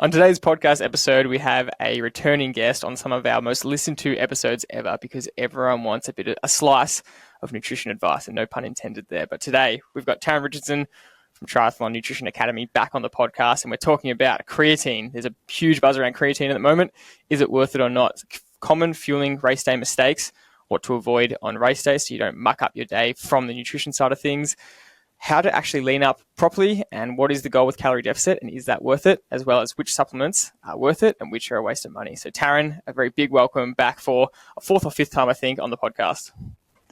On today's podcast episode, we have a returning guest on some of our most listened to episodes ever because everyone wants a slice of nutrition advice, and no pun intended there. But today we've got Taryn Richardson from Triathlon Nutrition Academy back on the podcast, and we're talking about creatine. There's a huge buzz around creatine at the moment. Is it worth it or not? Common fueling race day mistakes, what to avoid on race day so you don't muck up your day from the nutrition side of things, how to actually lean up properly, and what is the goal with calorie deficit, and is that worth it, as well as which supplements are worth it and which are a waste of money. So Taryn, a very big welcome back for a fourth or fifth time, I think, on the podcast.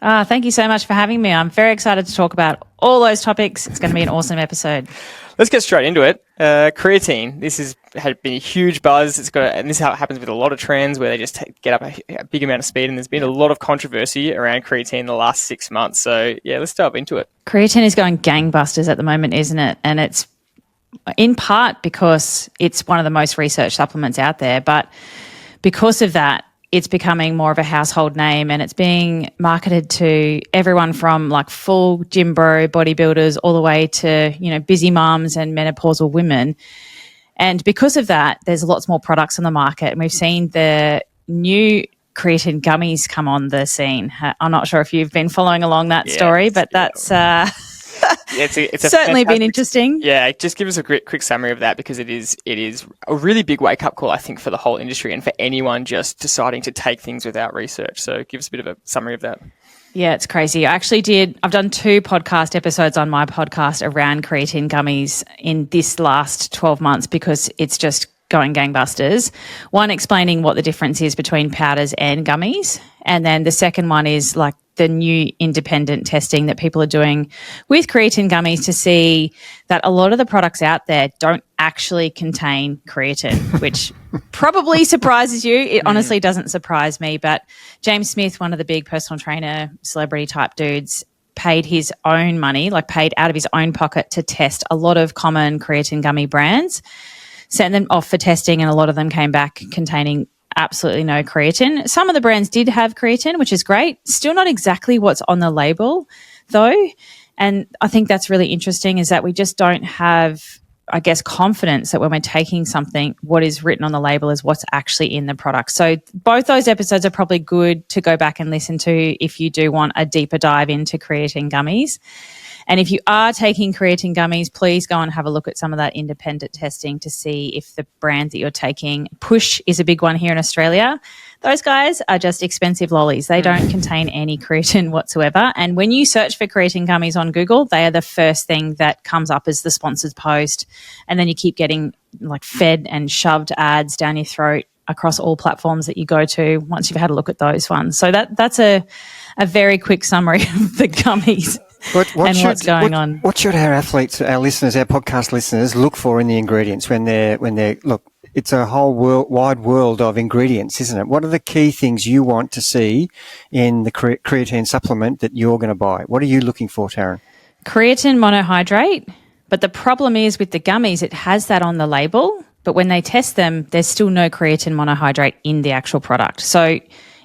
Thank you so much for having me. I'm very excited to talk about all those topics. It's going to be an awesome episode. Let's get straight into it. Creatine. This had been a huge buzz. And this is how it happens with a lot of trends where they just get up a big amount of speed. And there's been a lot of controversy around creatine in the last 6 months. So yeah, let's dive into it. Creatine is going gangbusters at the moment, isn't it? And it's in part because it's one of the most researched supplements out there. But because of that, it's becoming more of a household name, and it's being marketed to everyone from like full gym bro bodybuilders all the way to, busy moms and menopausal women. And because of that, there's lots more products on the market, and we've seen the new creatine gummies come on the scene. I'm not sure if you've been following along that story, but that's it's certainly been interesting. Yeah, just give us a quick summary of that, because it is a really big wake-up call, I think, for the whole industry and for anyone just deciding to take things without research. So give us a bit of a summary of that. Yeah, it's crazy. I've done 2 podcast episodes on my podcast around creatine gummies in this last 12 months because it's just going gangbusters. One explaining what the difference is between powders and gummies. And then the second one is like the new independent testing that people are doing with creatine gummies to see that a lot of the products out there don't actually contain creatine, which probably surprises you. It honestly doesn't surprise me. But James Smith, one of the big personal trainer, celebrity type dudes, paid his own money, paid out of his own pocket to test a lot of common creatine gummy brands, sent them off for testing, and a lot of them came back containing absolutely no creatine. Some of the brands did have creatine, which is great. Still not exactly what's on the label, though. And I think that's really interesting, is that we just don't have, confidence that when we're taking something, what is written on the label is what's actually in the product. So both those episodes are probably good to go back and listen to if you do want a deeper dive into creatine gummies. And if you are taking creatine gummies, please go and have a look at some of that independent testing to see if the brand that you're taking, Push is a big one here in Australia. Those guys are just expensive lollies. They don't contain any creatine whatsoever. And when you search for creatine gummies on Google, they are the first thing that comes up as the sponsored post. And then you keep getting fed and shoved ads down your throat across all platforms that you go to once you've had a look at those ones. So that's a very quick summary of the gummies. What's going on. What should our athletes, our listeners, our podcast listeners look for in the ingredients when they're look? It's a whole wide world of ingredients, isn't it? What are the key things you want to see in the creatine supplement that you're going to buy? What are you looking for, Taryn? Creatine monohydrate. But the problem is with the gummies, it has that on the label, but when they test them, there's still no creatine monohydrate in the actual product. So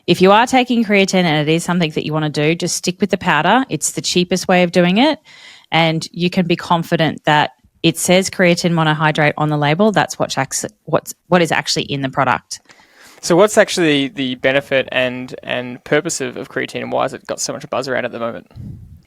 if you are taking creatine and it is something that you want to do, just stick with the powder. It's the cheapest way of doing it, and you can be confident that it says creatine monohydrate on the label. That's what is actually in the product. So what's actually the benefit and purpose of creatine, and why has it got so much buzz around at the moment?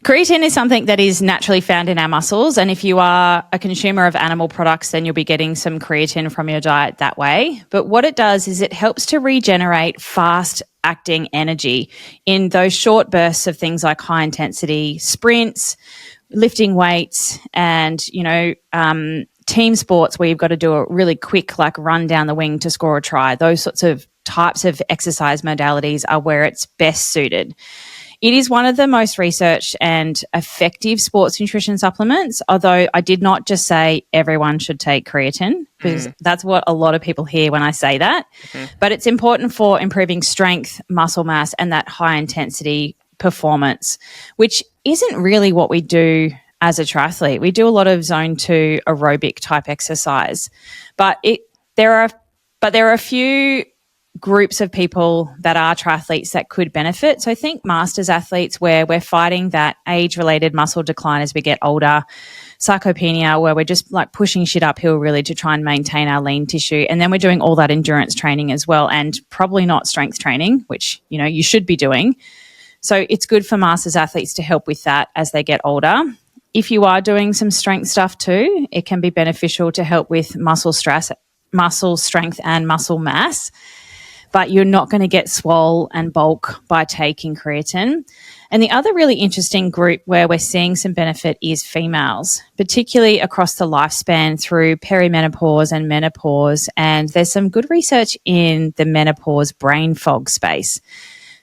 Creatine is something that is naturally found in our muscles, and if you are a consumer of animal products, then you'll be getting some creatine from your diet that way. But what it does is it helps to regenerate fast-acting energy in those short bursts of things like high-intensity sprints, lifting weights, and, team sports where you've got to do a really quick run down the wing to score a try. Those sorts of types of exercise modalities are where it's best suited. It is one of the most researched and effective sports nutrition supplements, although I did not just say everyone should take creatine, because that's what a lot of people hear when I say that. But it's important for improving strength, muscle mass, and that high-intensity performance, which isn't really what we do as a triathlete. We do a lot of zone 2 aerobic type exercise, but there are a few groups of people that are triathletes that could benefit. So think masters athletes, where we're fighting that age-related muscle decline as we get older, sarcopenia, where we're just like pushing shit uphill really to try and maintain our lean tissue. And then we're doing all that endurance training as well, and probably not strength training, which, you know, you should be doing. So it's good for masters athletes to help with that as they get older. If you are doing some strength stuff too, it can be beneficial to help with muscle strength and muscle mass, but you're not going to get swole and bulk by taking creatine. And the other really interesting group where we're seeing some benefit is females, particularly across the lifespan through perimenopause and menopause. And there's some good research in the menopause brain fog space.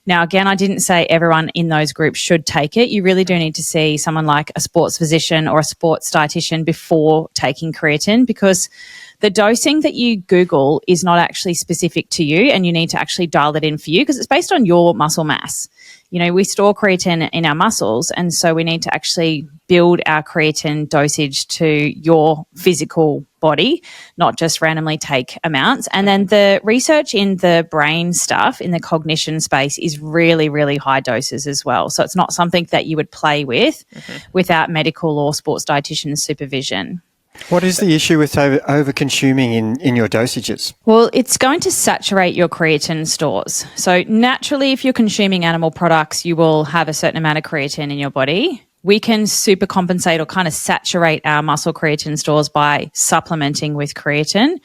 Now, again, I didn't say everyone in those groups should take it. You really do need to see someone like a sports physician or a sports dietitian before taking creatine, because the dosing that you Google is not actually specific to you, and you need to actually dial it in for you because it's based on your muscle mass. You know, we store creatine in our muscles, and so we need to actually build our creatine dosage to your physical body, not just randomly take amounts. And then the research in the brain stuff, in the cognition space, is really, really high doses as well. So it's not something that you would play with without medical or sports dietitian supervision. What is the issue with over consuming in your dosages? Well, it's going to saturate your creatine stores. So naturally, if you're consuming animal products, you will have a certain amount of creatine in your body. We can super compensate or kind of saturate our muscle creatine stores by supplementing with creatine.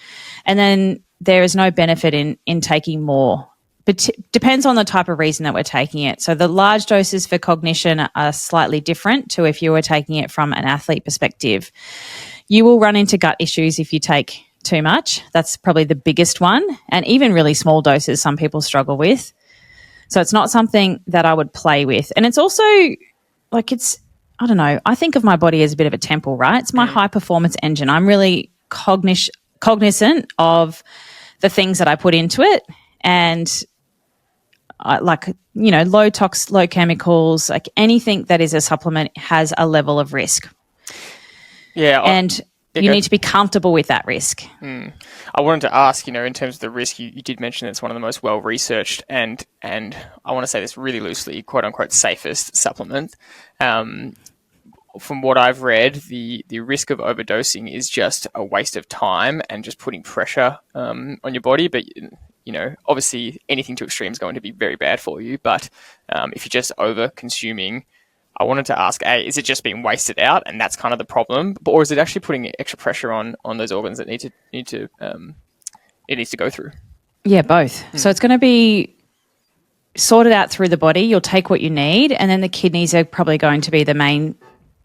And then there is no benefit in taking more. But depends on the type of reason that we're taking it. So the large doses for cognition are slightly different to if you were taking it from an athlete perspective. You will run into gut issues if you take too much. That's probably the biggest one. And even really small doses, some people struggle with. So it's not something that I would play with. And it's also like I don't know, I think of my body as a bit of a temple, right? It's my high performance engine. I'm really cognizant of the things that I put into it. And low tox, low chemicals, like anything that is a supplement has a level of risk. Yeah. And you need to be comfortable with that risk. I wanted to ask, in terms of the risk, you did mention it's one of the most well-researched and I want to say this really loosely, quote-unquote, safest supplement. From what I've read, the risk of overdosing is just a waste of time and just putting pressure on your body. But, obviously anything too extreme is going to be very bad for you. But if you're just over-consuming, I wanted to ask, is it just being wasted out and that's kind of the problem? Or is it actually putting extra pressure on those organs that it needs to go through? Yeah, both. So it's going to be sorted out through the body. You'll take what you need, and then the kidneys are probably going to be the main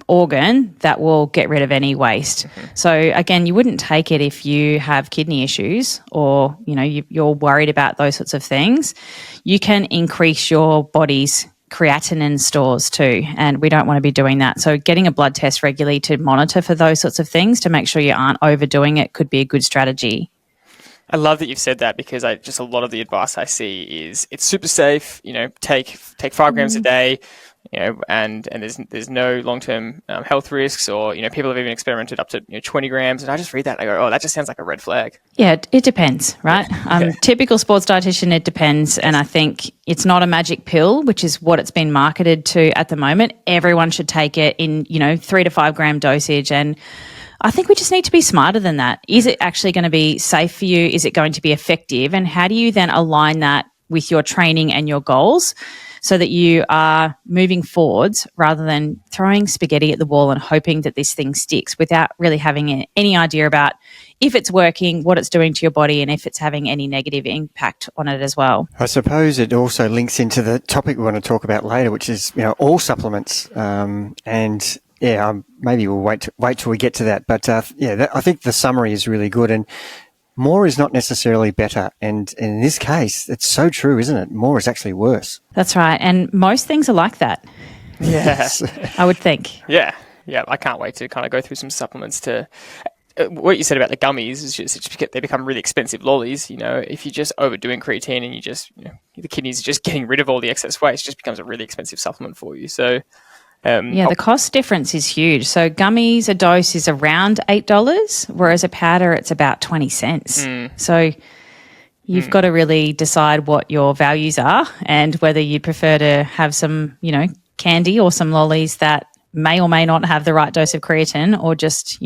organ that will get rid of any waste. So again, you wouldn't take it if you have kidney issues or, you're worried about those sorts of things. You can increase your body's creatinine stores too, and we don't want to be doing that. So getting a blood test regularly to monitor for those sorts of things to make sure you aren't overdoing it could be a good strategy. I love that you've said that because just a lot of the advice I see is it's super safe, take 5 grams a day, and there's no long-term health risks, or, people have even experimented up to 20 grams. And I just read that and I go, oh, that just sounds like a red flag. Yeah, it depends, right? Typical sports dietitian, it depends. And I think it's not a magic pill, which is what it's been marketed to at the moment. Everyone should take it in, 3 to 5 gram dosage. And I think we just need to be smarter than that. Is it actually going to be safe for you? Is it going to be effective? And how do you then align that with your training and your goals so that you are moving forwards rather than throwing spaghetti at the wall and hoping that this thing sticks without really having any idea about if it's working, what it's doing to your body, and if it's having any negative impact on it as well. I suppose it also links into the topic we want to talk about later, which is, all supplements. Maybe we'll wait till we get to that. But I think the summary is really good, and more is not necessarily better. And in this case, it's so true, isn't it? More is actually worse. That's right. And most things are like that. Yes. I would think. Yeah. I can't wait to kind of go through some supplements to what you said about the gummies is just they become really expensive lollies. If you're just overdoing creatine and you just, the kidneys are just getting rid of all the excess waste, it just becomes a really expensive supplement for you. So, the cost difference is huge. So gummies, a dose is around $8, whereas a powder, it's about 20 cents. So, You've got to really decide what your values are and whether you'd prefer to have some, candy or some lollies that may or may not have the right dose of creatine, or just,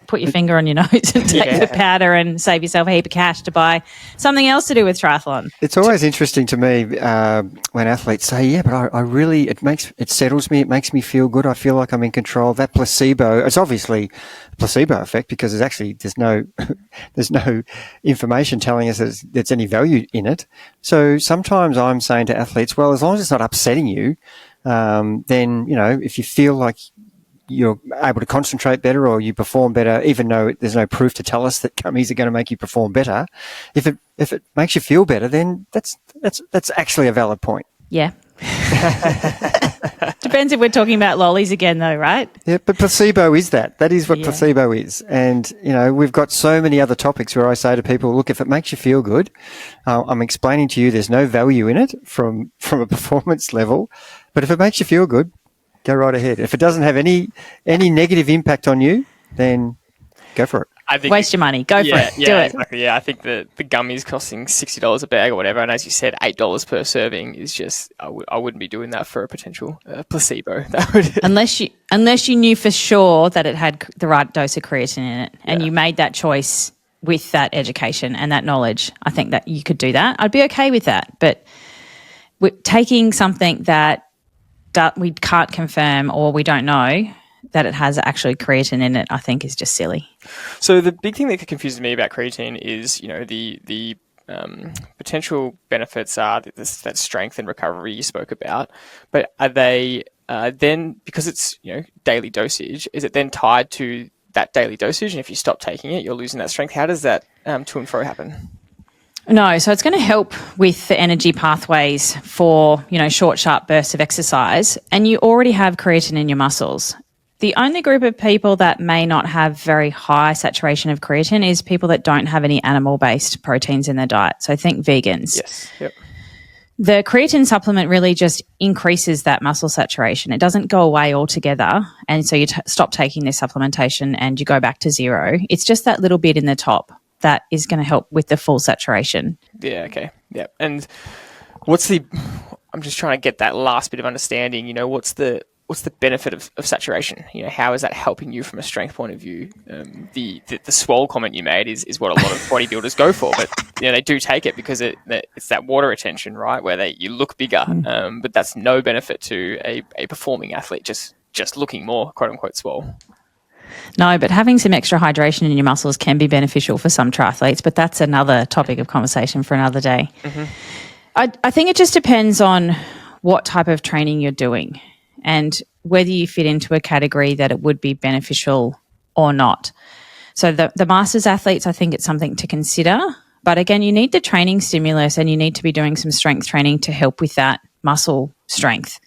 put your finger on your nose and take the powder and save yourself a heap of cash to buy something else to do with triathlon. It's always interesting to me when athletes say, yeah, but I really, it settles me. It makes me feel good. I feel like I'm in control. That placebo, it's obviously a placebo effect because there's no information telling us that there's any value in it. So sometimes I'm saying to athletes, well, as long as it's not upsetting you, then, if you feel like you're able to concentrate better or you perform better, even though there's no proof to tell us that gummies are going to make you perform better. If it makes you feel better, then that's actually a valid point. Yeah. Depends if we're talking about lollies again though, right? Yeah, but placebo is that. That is what placebo is. And, we've got so many other topics where I say to people, look, if it makes you feel good, I'm explaining to you there's no value in it from a performance level. But if it makes you feel good, go right ahead. If it doesn't have any negative impact on you, then go for it. I think waste your money. Go for it. Do it. Exactly. Yeah, I think the gummies costing $60 a bag or whatever, and as you said, $8 per serving is just. I wouldn't be doing that for a potential placebo. That would unless you knew for sure that it had the right dose of creatine in it, and you made that choice with that education and that knowledge. I think that you could do that. I'd be okay with that, but taking something that we can't confirm or we don't know that it has actually creatine in it, I think is just silly. So the big thing that confuses me about creatine is, the potential benefits are that strength and recovery you spoke about, but are they then, because it's, daily dosage, is it then tied to that daily dosage? And if you stop taking it, you're losing that strength. How does that to and fro happen? No, so it's going to help with the energy pathways for, short, sharp bursts of exercise, and you already have creatine in your muscles. The only group of people that may not have very high saturation of creatine is people that don't have any animal-based proteins in their diet. So think vegans. Yes. Yep. The creatine supplement really just increases that muscle saturation. It doesn't go away altogether, and so you stop taking this supplementation and you go back to zero. It's just that little bit in the top that is going to help with the full saturation. Yeah, okay. Yeah. And I'm just trying to get that last bit of understanding, what's the benefit of saturation? How is that helping you from a strength point of view? The swole comment you made is what a lot of bodybuilders go for, but they do take it because it's that water retention, right? Where you look bigger, but that's no benefit to a performing athlete, just looking more quote unquote swole. No, but having some extra hydration in your muscles can be beneficial for some triathletes, but that's another topic of conversation for another day. Mm-hmm. I think it just depends on what type of training you're doing and whether you fit into a category that it would be beneficial or not. So the masters athletes, I think it's something to consider. But again, you need the training stimulus and you need to be doing some strength training to help with that muscle strength.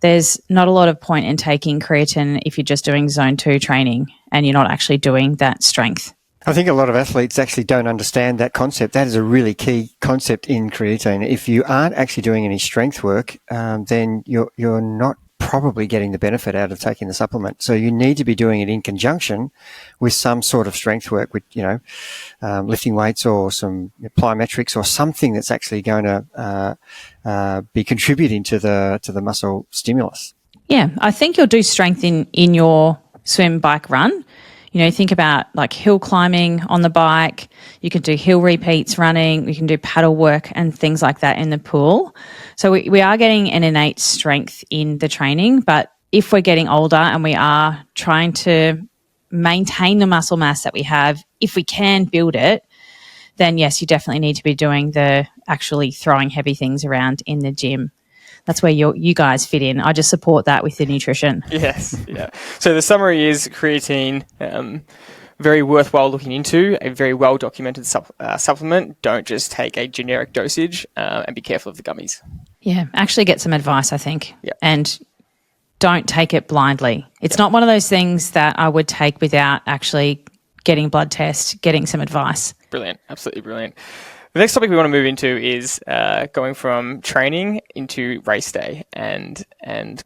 There's not a lot of point in taking creatine if you're just doing zone 2 training and you're not actually doing that strength. I think a lot of athletes actually don't understand that concept. That is a really key concept in creatine. If you aren't actually doing any strength work, then you're not probably getting the benefit out of taking the supplement. So you need to be doing it in conjunction with some sort of strength work, with lifting weights or some plyometrics or something that's actually going to be contributing to the muscle stimulus. Yeah, I think you'll do strength in your swim, bike, run. Think about like hill climbing on the bike. You can do hill repeats running. You can do paddle work and things like that in the pool. So we are getting an innate strength in the training, but if we're getting older and we are trying to maintain the muscle mass that we have, if we can build it, then yes, you definitely need to be doing the actually throwing heavy things around in the gym. That's where you guys fit in. I just support that with the nutrition. Yes, yeah. So the summary is creatine, very worthwhile looking into, a very well-documented supplement. Don't just take a generic dosage and be careful of the gummies. Yeah, actually get some advice, I think. Yeah. And don't take it blindly. It's not one of those things that I would take without actually getting a blood test, getting some advice. Brilliant, absolutely brilliant. The next topic we want to move into is going from training into race day and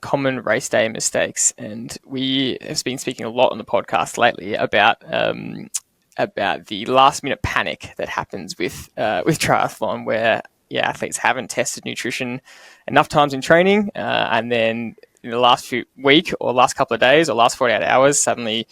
common race day mistakes. And we have been speaking a lot on the podcast lately about about the last minute panic that happens with triathlon, where athletes haven't tested nutrition enough times in training, and then in the last week or last couple of days or last 48 hours, suddenly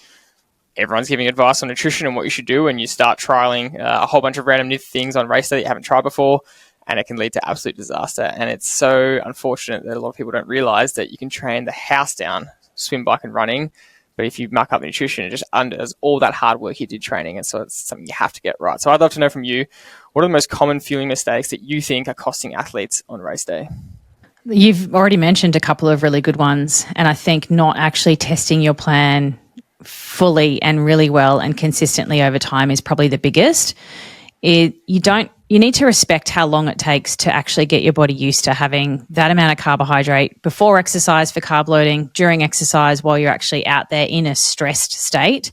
everyone's giving advice on nutrition and what you should do, and you start trialing a whole bunch of random new things on race day that you haven't tried before, and it can lead to absolute disaster. And it's so unfortunate that a lot of people don't realize that you can train the house down, swim, bike, and running, but if you muck up the nutrition, it just undoes all that hard work you did training. And so it's something you have to get right. So I'd love to know from you, what are the most common fueling mistakes that you think are costing athletes on race day? You've already mentioned a couple of really good ones, and I think not actually testing your plan fully and really well and consistently over time is probably the biggest. You need to respect how long it takes to actually get your body used to having that amount of carbohydrate before exercise for carb loading, during exercise while you're actually out there in a stressed state.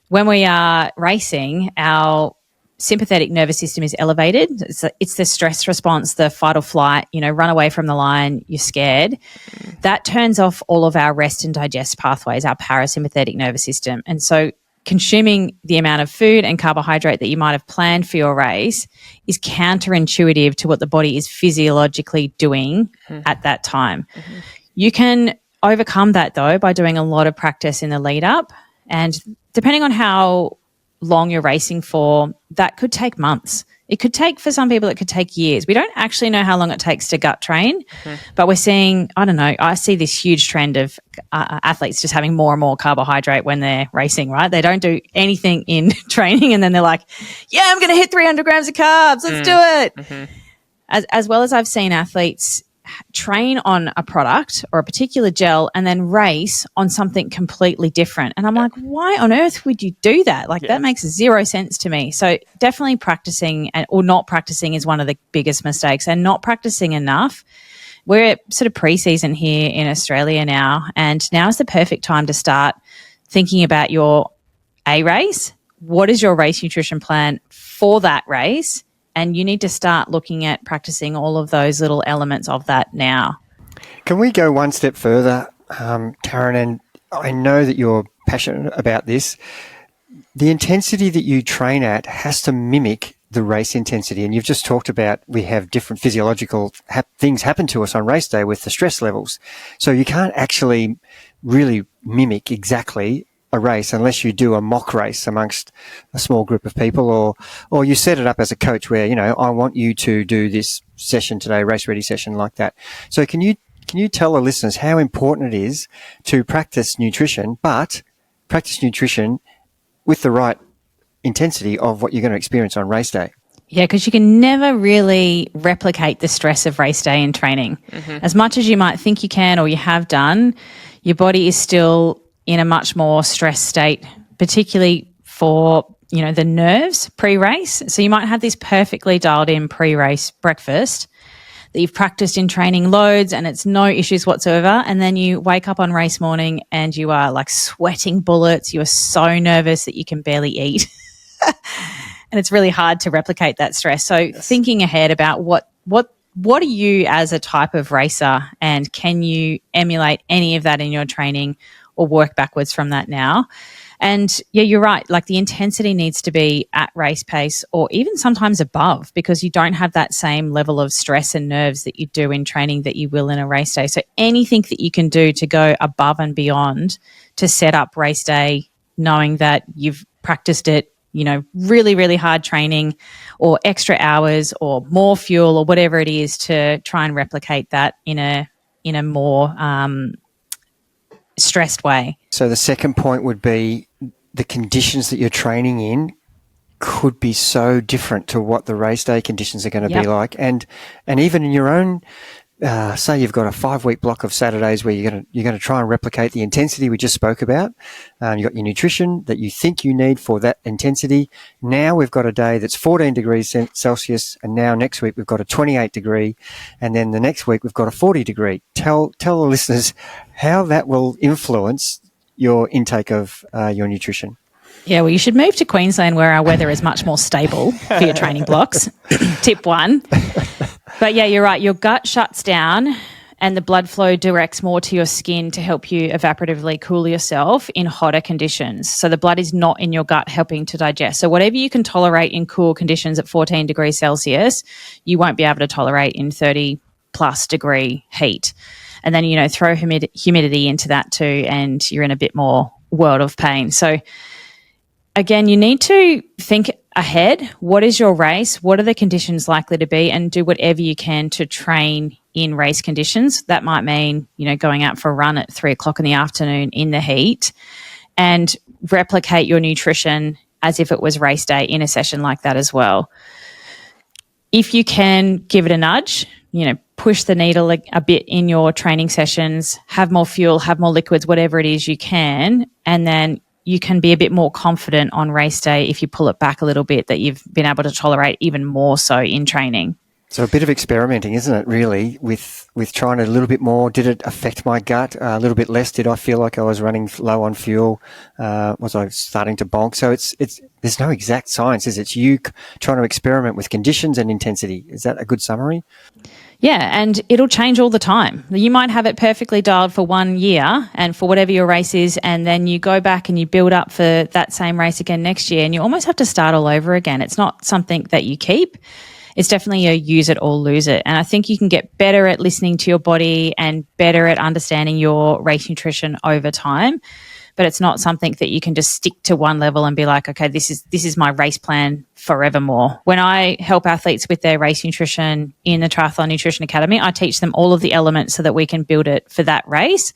When we are racing, our sympathetic nervous system is elevated. It's the stress response, the fight or flight, run away from the line, you're scared. That turns off all of our rest and digest pathways, our parasympathetic nervous system. And so consuming the amount of food and carbohydrate that you might have planned for your race is counterintuitive to what the body is physiologically doing at that time. You can overcome that, though, by doing a lot of practice in the lead up. And depending on how long you're racing for, that could take months. It could take, for some people, it could take years. We don't actually know how long it takes to gut train, but we're seeing, I see this huge trend of athletes just having more and more carbohydrate when they're racing, right? They don't do anything in training and then they're like, I'm going to hit 300 grams of carbs. Let's do it. As well as I've seen athletes train on a product or a particular gel and then race on something completely different. And I'm like, why on earth would you do that? That makes zero sense to me. So definitely practicing or not practicing is one of the biggest mistakes, and not practicing enough. We're at sort of pre-season here in Australia now, and now is the perfect time to start thinking about your race. What is your race nutrition plan for that race? And you need to start looking at practicing all of those little elements of that now. Can we go one step further, Taryn? And I know that you're passionate about this. The intensity that you train at has to mimic the race intensity. And you've just talked about we have different physiological things happen to us on race day with the stress levels. So you can't actually really mimic exactly a race unless you do a mock race amongst a small group of people, or you set it up as a coach where, I want you to do this session today, race ready session like that. So can you tell the listeners how important it is to practice nutrition, but practice nutrition with the right intensity of what you're going to experience on race day? Yeah, because you can never really replicate the stress of race day in training. As much as you might think you can or you have done, your body is still in a much more stressed state, particularly for, the nerves pre-race. So you might have this perfectly dialed in pre-race breakfast that you've practiced in training loads and it's no issues whatsoever. And then you wake up on race morning and you are like sweating bullets. You are so nervous that you can barely eat. And it's really hard to replicate that stress. So thinking ahead about what are you as a type of racer, and can you emulate any of that in your training or work backwards from that now? And yeah, you're right. The intensity needs to be at race pace or even sometimes above, because you don't have that same level of stress and nerves that you do in training that you will in a race day. So anything that you can do to go above and beyond to set up race day, knowing that you've practiced it, really, really hard training or extra hours or more fuel or whatever it is, to try and replicate that in a more stressed way. So the second point would be the conditions that you're training in could be so different to what the race day conditions are going to be like. And even in your own, say you've got a 5-week block of Saturdays where you're going to try and replicate the intensity we just spoke about. You've got your nutrition that you think you need for that intensity. Now we've got a day that's 14 degrees Celsius, and now next week we've got a 28 degree, and then the next week we've got a 40 degree. Tell the listeners how that will influence your intake of your nutrition. Yeah, well, you should move to Queensland where our weather is much more stable for your training blocks. Tip 1. But yeah, you're right. Your gut shuts down and the blood flow directs more to your skin to help you evaporatively cool yourself in hotter conditions. So the blood is not in your gut helping to digest. So whatever you can tolerate in cool conditions at 14 degrees Celsius, you won't be able to tolerate in 30 plus degree heat. And then, throw humidity into that too, and you're in a bit more world of pain. So again, you need to think ahead. What is your race? What are the conditions likely to be? And do whatever you can to train in race conditions. That might mean, going out for a run at 3:00 in the afternoon in the heat, and replicate your nutrition as if it was race day in a session like that as well. If you can give it a nudge, push the needle a bit in your training sessions, have more fuel, have more liquids, whatever it is you can, and then you can be a bit more confident on race day if you pull it back a little bit, that you've been able to tolerate even more so in training. So a bit of experimenting, isn't it, really, with trying a little bit more. Did it affect my gut? A little bit less? Did I feel like I was running low on fuel? Was I starting to bonk? So it's there's no exact science, is it? It's you trying to experiment with conditions and intensity. Is that a good summary? Yeah, and it'll change all the time. You might have it perfectly dialed for 1 year and for whatever your race is, and then you go back and you build up for that same race again next year, and you almost have to start all over again. It's not something that you keep. It's definitely a use it or lose it. And I think you can get better at listening to your body and better at understanding your race nutrition over time. But it's not something that you can just stick to one level and be like, okay, this is my race plan forevermore. When I help athletes with their race nutrition in the Triathlon Nutrition Academy, I teach them all of the elements so that we can build it for that race.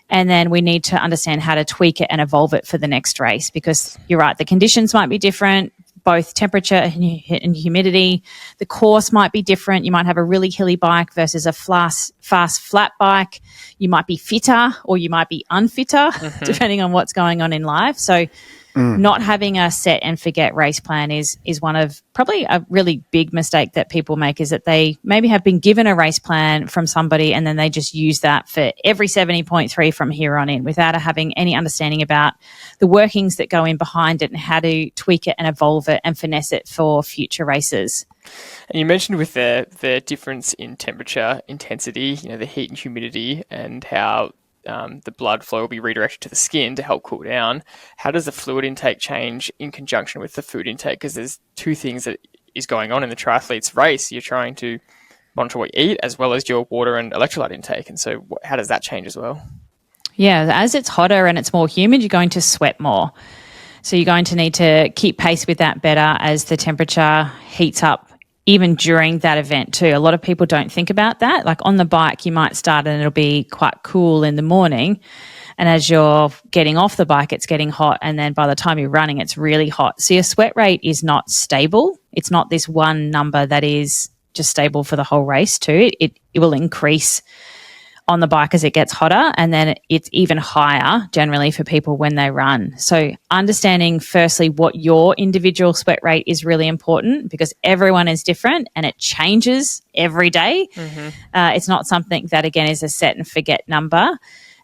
And then we need to understand how to tweak it and evolve it for the next race, because you're right, the conditions might be different, both temperature and humidity. The course might be different. You might have a really hilly bike versus a fast flat bike. You might be fitter or you might be unfitter, depending on what's going on in life. So not having a set and forget race plan is one of probably a really big mistake that people make, is that they maybe have been given a race plan from somebody and then they just use that for every 70.3 from here on in without having any understanding about the workings that go in behind it and how to tweak it and evolve it and finesse it for future races. And you mentioned with the difference in temperature, intensity, the heat and humidity, and how the blood flow will be redirected to the skin to help cool down. How does the fluid intake change in conjunction with the food intake? Because there's two things that is going on in the triathlete's race. You're trying to monitor what you eat as well as your water and electrolyte intake. And so how does that change as well? Yeah, as it's hotter and it's more humid, you're going to sweat more. So you're going to need to keep pace with that better as the temperature heats up, even during that event too. A lot of people don't think about that. Like on the bike, you might start and it'll be quite cool in the morning. And as you're getting off the bike, it's getting hot. And then by the time you're running, it's really hot. So your sweat rate is not stable. It's not this one number that is just stable for the whole race too. It will increase on the bike as it gets hotter, and then it's even higher generally for people when they run. So understanding firstly what your individual sweat rate is really important, because everyone is different and it changes every day. It's not something that, again, is a set and forget number,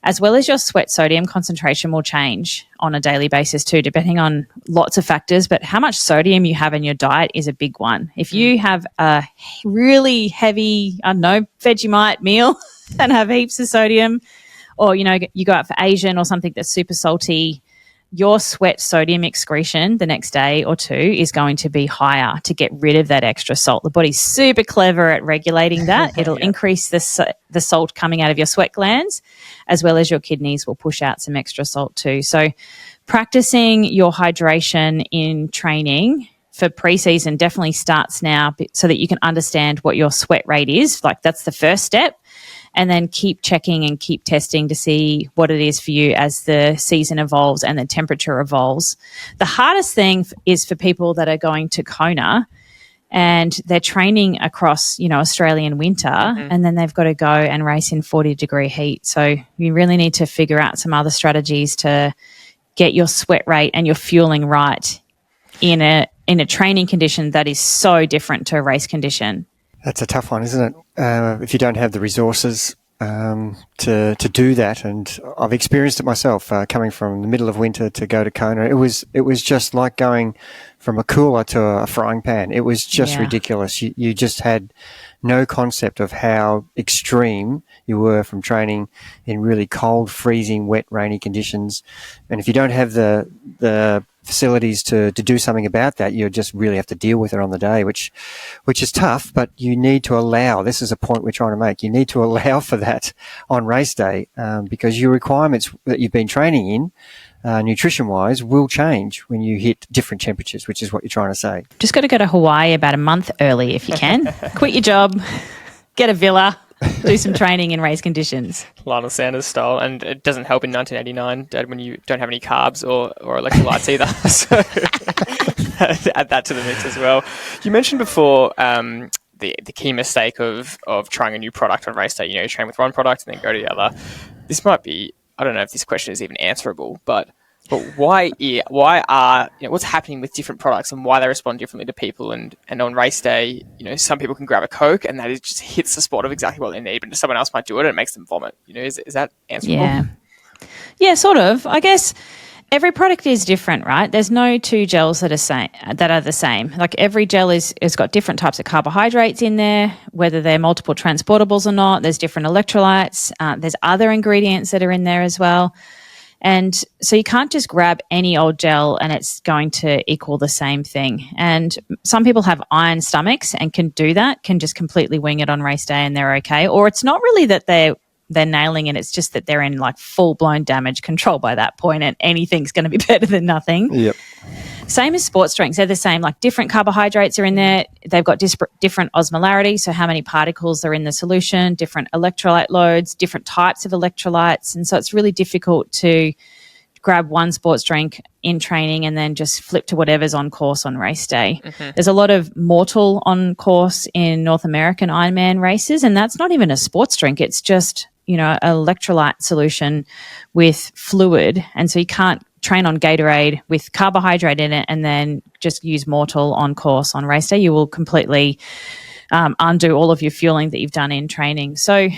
as well as your sweat sodium concentration will change on a daily basis too, depending on lots of factors. But how much sodium you have in your diet is a big one. If you have a really heavy, Vegemite meal and have heaps of sodium, or, you go out for Asian or something that's super salty, your sweat sodium excretion the next day or two is going to be higher to get rid of that extra salt. The body's super clever at regulating that. It'll increase the salt coming out of your sweat glands, as well as your kidneys will push out some extra salt too. So practicing your hydration in training for pre-season definitely starts now, so that you can understand what your sweat rate is. Like, that's the first step. And then keep checking and keep testing to see what it is for you as the season evolves and the temperature evolves. The hardest thing is for people that are going to Kona and they're training across, Australian winter, and then they've got to go and race in 40-degree heat. So you really need to figure out some other strategies to get your sweat rate and your fueling right in a training condition that is so different to a race condition. That's a tough one, isn't it? If you don't have the resources to do that, and I've experienced it myself, coming from the middle of winter to go to Kona. It was just like going from a cooler to a frying pan. It was just ridiculous. You just had no concept of how extreme you were from training in really cold, freezing, wet, rainy conditions. And if you don't have the facilities to do something about that, you just really have to deal with it on the day, which is tough, but you need to allow, this is a point we're trying to make, you need to allow for that on race day, because your requirements that you've been training in, nutrition-wise, will change when you hit different temperatures, which is what you're trying to say. Just got to go to Hawaii about a month early if you can. Quit your job, get a villa, do some training in race conditions. Lionel Sanders style, and it doesn't help in 1989, Dad, when you don't have any carbs or electrolytes either. So add that to the mix as well. You mentioned before the key mistake of trying a new product on race day. You train with one product and then go to the other. This might be, I don't know if this question is even answerable, but why are what's happening with different products and why they respond differently to people, and on race day, some people can grab a Coke and that just hits the spot of exactly what they need, but someone else might do it and it makes them vomit. Is that answerable? Yeah, sort of. I guess every product is different, right? There's no two gels that are the same. Like every gel has got different types of carbohydrates in there, whether they're multiple transportables or not. There's different electrolytes. There's other ingredients that are in there as well. And so you can't just grab any old gel and it's going to equal the same thing. And some people have iron stomachs and can do that, can just completely wing it on race day and they're okay. Or it's not really that they're nailing it. It's just that they're in like full-blown damage control by that point and anything's going to be better than nothing. Yep. Same as sports drinks. They're the same. Like different carbohydrates are in there. They've got different osmolarity, so how many particles are in the solution, different electrolyte loads, different types of electrolytes. And so it's really difficult to grab one sports drink in training and then just flip to whatever's on course on race day. Mm-hmm. There's a lot of Mortal on course in North American Ironman races, and that's not even a sports drink. It's just an electrolyte solution with fluid. And so you can't train on Gatorade with carbohydrate in it and then just use Mortal on course on race day. You will completely undo all of your fueling that you've done in training. So,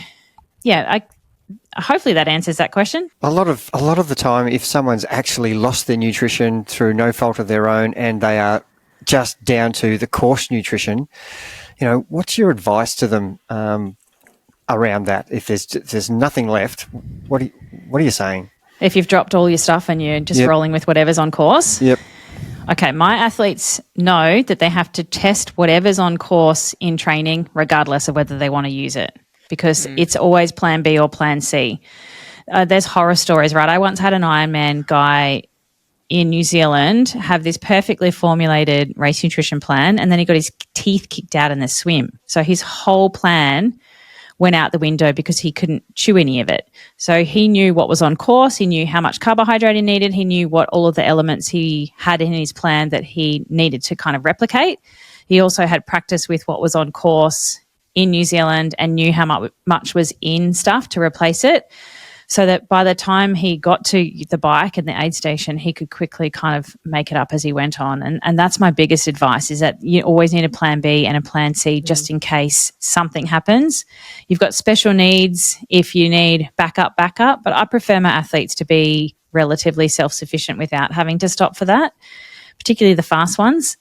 hopefully that answers that question. A lot of the time, if someone's actually lost their nutrition through no fault of their own and they are just down to the course nutrition, what's your advice to them around that? If there's nothing left, what are you saying? If you've dropped all your stuff and you're just rolling with whatever's on course? Yep. Okay, my athletes know that they have to test whatever's on course in training regardless of whether they want to use it, because it's always plan B or plan C. There's horror stories, right? I once had an Ironman guy in New Zealand have this perfectly formulated race nutrition plan, and then he got his teeth kicked out in the swim. So his whole plan went out the window because he couldn't chew any of it. So he knew what was on course. He knew how much carbohydrate he needed. He knew what all of the elements he had in his plan that he needed to kind of replicate. He also had practice with what was on course in New Zealand and knew how much was in stuff to replace it, so that by the time he got to the bike and the aid station, he could quickly kind of make it up as he went on. And that's my biggest advice, is that you always need a plan B and a plan C just in case something happens. You've got special needs if you need backup, but I prefer my athletes to be relatively self-sufficient without having to stop for that, particularly the fast ones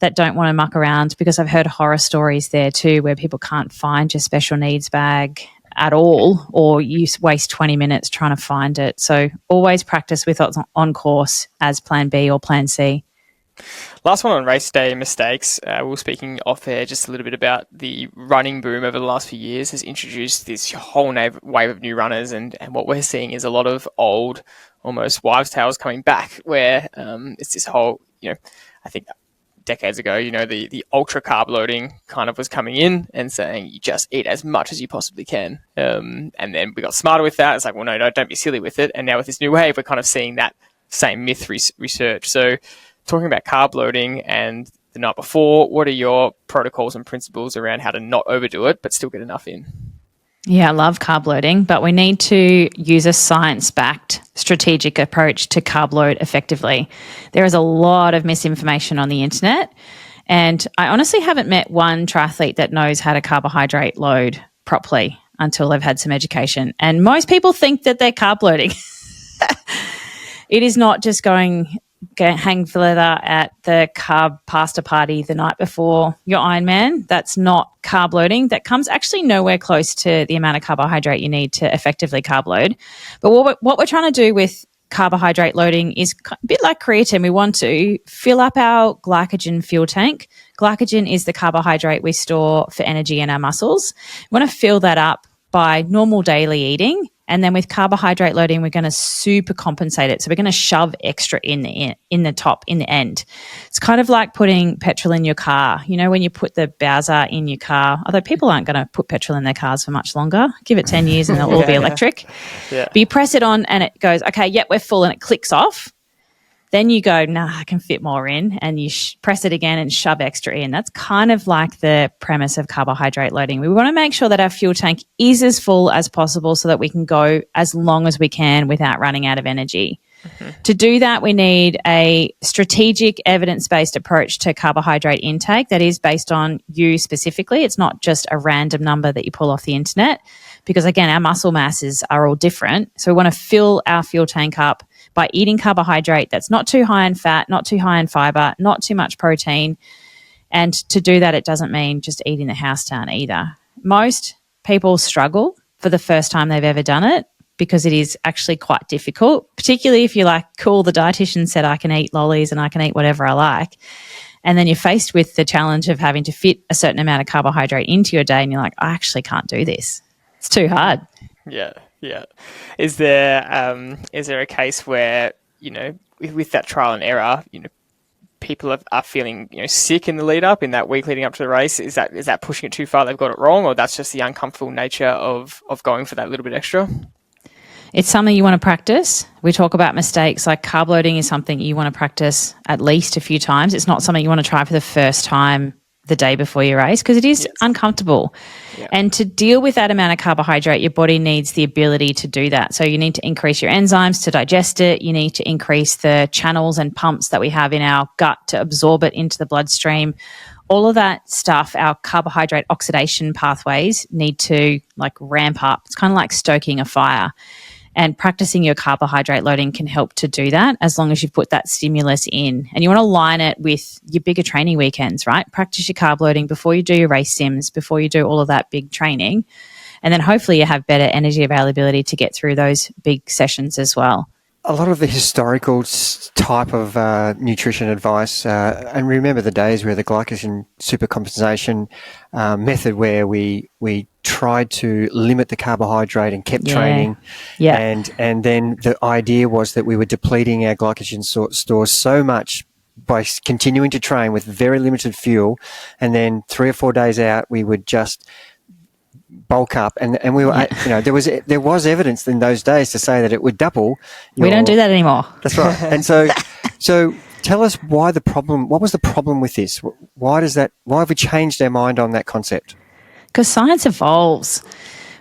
that don't want to muck around, because I've heard horror stories there too where people can't find your special needs bag at all, or you waste 20 minutes trying to find it. So always practice with what's on course as plan B or plan C. Last one on race day mistakes. We were speaking off air just a little bit about the running boom over the last few years has introduced this whole wave of new runners, and what we're seeing is a lot of old, almost wives' tales coming back, where it's this whole, I think decades ago, the ultra carb loading kind of was coming in and saying you just eat as much as you possibly can. And then we got smarter with that. It's like, well, no, don't be silly with it. And now with this new wave, we're kind of seeing that same myth research. So talking about carb loading and the night before, what are your protocols and principles around how to not overdo it, but still get enough in? Yeah, I love carb loading, but we need to use a science-backed strategic approach to carb load effectively. There is a lot of misinformation on the internet, and I honestly haven't met one triathlete that knows how to carbohydrate load properly until they've had some education. And most people think that they're carb loading. It is not just going hang leather at the carb pasta party the night before your Ironman. That's not carb loading. That comes actually nowhere close to the amount of carbohydrate you need to effectively carb load. But what we're trying to do with carbohydrate loading is a bit like creatine. We want to fill up our glycogen fuel tank. Glycogen is the carbohydrate we store for energy in our muscles. We want to fill that up by normal daily eating. And then with carbohydrate loading, we're going to super compensate it. So we're going to shove extra in the end. It's kind of like putting petrol in your car. You know, when you put the Bowser in your car, although people aren't going to put petrol in their cars for much longer. Give it 10 years and they'll all be electric. Yeah. But you press it on and it goes, okay, yep, we're full, and it clicks off. Then you go, nah, I can fit more in, and you press it again and shove extra in. That's kind of like the premise of carbohydrate loading. We want to make sure that our fuel tank is as full as possible so that we can go as long as we can without running out of energy. Mm-hmm. To do that, we need a strategic, evidence-based approach to carbohydrate intake that is based on you specifically. It's not just a random number that you pull off the internet, because, again, our muscle masses are all different. So we want to fill our fuel tank up by eating carbohydrate that's not too high in fat, not too high in fiber, not too much protein. And to do that, it doesn't mean just eating the house down either. Most people struggle for the first time they've ever done it because it is actually quite difficult, particularly if you're like, cool, the dietitian said I can eat lollies and I can eat whatever I like. And then you're faced with the challenge of having to fit a certain amount of carbohydrate into your day, and you're like, I actually can't do this. It's too hard. Yeah. Yeah. Is there a case where, you know, with that trial and error, you know, people are feeling, you know, sick in the lead up, in that week leading up to the race? Is that pushing it too far? They've got it wrong, or that's just the uncomfortable nature of going for that little bit extra? It's something you want to practice. We talk about mistakes, like carb loading is something you want to practice at least a few times. It's not something you want to try for the first time the day before your race, because it is uncomfortable. Yeah. And to deal with that amount of carbohydrate, your body needs the ability to do that. So you need to increase your enzymes to digest it. You need to increase the channels and pumps that we have in our gut to absorb it into the bloodstream. All of that stuff, our carbohydrate oxidation pathways need to like ramp up. It's kind of like stoking a fire. And practicing your carbohydrate loading can help to do that, as long as you put that stimulus in. And you want to line it with your bigger training weekends, right? Practice your carb loading before you do your race sims, before you do all of that big training. And then hopefully you have better energy availability to get through those big sessions as well. A lot of the historical type of nutrition advice, and remember the days where the glycogen supercompensation method, where we tried to limit the carbohydrate and kept training. Yeah. And then the idea was that we were depleting our glycogen stores so much by continuing to train with very limited fuel, and then 3 or 4 days out we would just bulk up, and we were, you know, there was evidence in those days to say that it would double. We don't do that anymore. That's right. And so tell us what was the problem with this? Why have we changed our mind on that concept? Because science evolves.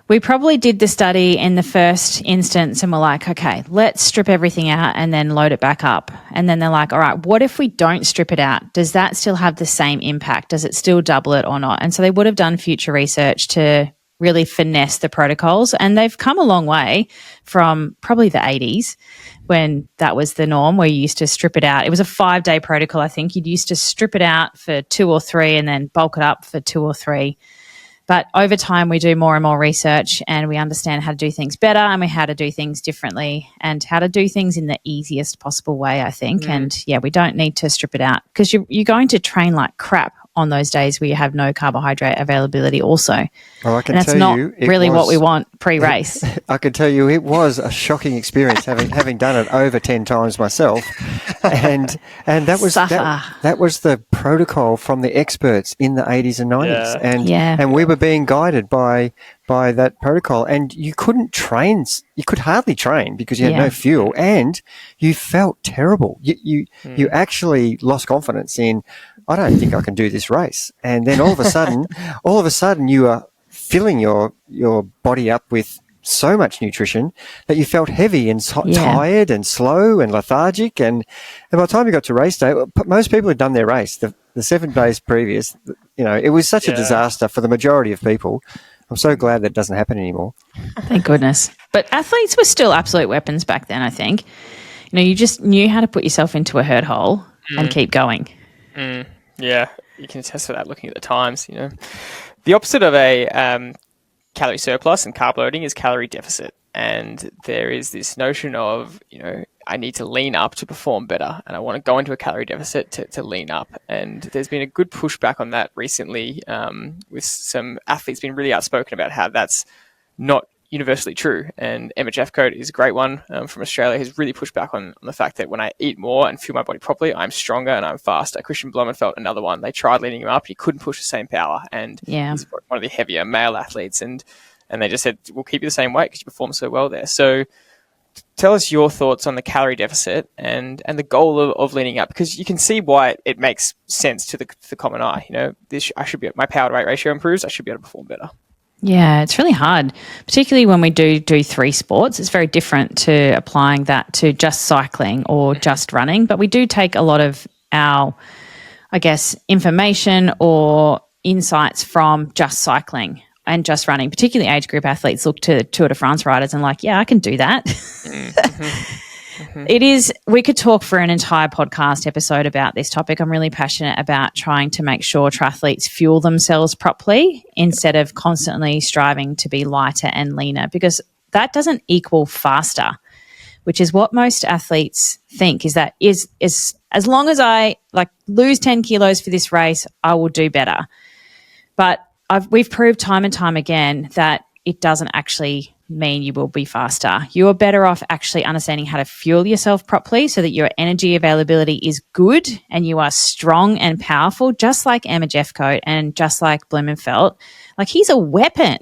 We probably did the study in the first instance and we're like, okay, let's strip everything out and then load it back up. And then they're like, all right, what if we don't strip it out? Does that still have the same impact? Does it still double it or not? And so they would have done future research to really finesse the protocols. And they've come a long way from probably the 80s, when that was the norm, where you used to strip it out. It was a 5-day protocol, I think. You'd used to strip it out for 2 or 3 and then bulk it up for 2 or 3. But over time, we do more and more research, and we understand how to do things better, and how to do things differently, and how to do things in the easiest possible way, I think. And yeah, we don't need to strip it out, because you're going to train like crap on those days where you have no carbohydrate availability also. Well, I can and that's tell not you, really what we want pre-race. I can tell you it was a shocking experience having done it over 10 times myself. And that was that was the protocol from the experts in the 80s and 90s. And we were being guided by that protocol, and you couldn't train. You could hardly train because you had no fuel, and you felt terrible. You actually lost confidence in, I don't think I can do this race. And then all of a sudden you are filling your body up with so much nutrition that you felt heavy and tired and slow and lethargic. And by the time you got to race day, most people had done their race the 7 days previous. You know, it was such a disaster for the majority of people. I'm so glad that doesn't happen anymore. Thank goodness. But athletes were still absolute weapons back then, I think. You know, you just knew how to put yourself into a hurt hole and keep going. Yeah, you can attest to that looking at the times, you know. The opposite of a calorie surplus and carb loading is calorie deficit. And there is this notion of, you know, I need to lean up to perform better, and I want to go into a calorie deficit to lean up. And there's been a good pushback on that recently, with some athletes being really outspoken about how that's not universally true. And Emma Jeffcoat is a great one from Australia, who's really pushed back on the fact that when I eat more and fuel my body properly, I'm stronger and I'm faster. Christian Blumenfeld, another one, they tried leaning him up, he couldn't push the same power, and he's one of the heavier male athletes, and they just said, we'll keep you the same weight because you perform so well there. So tell us your thoughts on the calorie deficit and the goal of leaning up, because you can see why it makes sense to the common eye. You know, I should be, my power to weight ratio improves, I should be able to perform better. Yeah, it's really hard, particularly when we do 3 sports. It's very different to applying that to just cycling or just running. But we do take a lot of our, I guess, information or insights from just cycling and just running. Particularly age group athletes look to Tour de France riders and like, yeah, I can do that. It is, we could talk for an entire podcast episode about this topic. I'm really passionate about trying to make sure triathletes fuel themselves properly instead of constantly striving to be lighter and leaner, because that doesn't equal faster, which is what most athletes think, is that is as long as I like lose 10 kilos for this race, I will do better. But we've proved time and time again that it doesn't actually mean you will be faster. You are better off actually understanding how to fuel yourself properly so that your energy availability is good and you are strong and powerful, just like Emma Jeffcoat and just like Blumenfeld. Like, he's a weapon.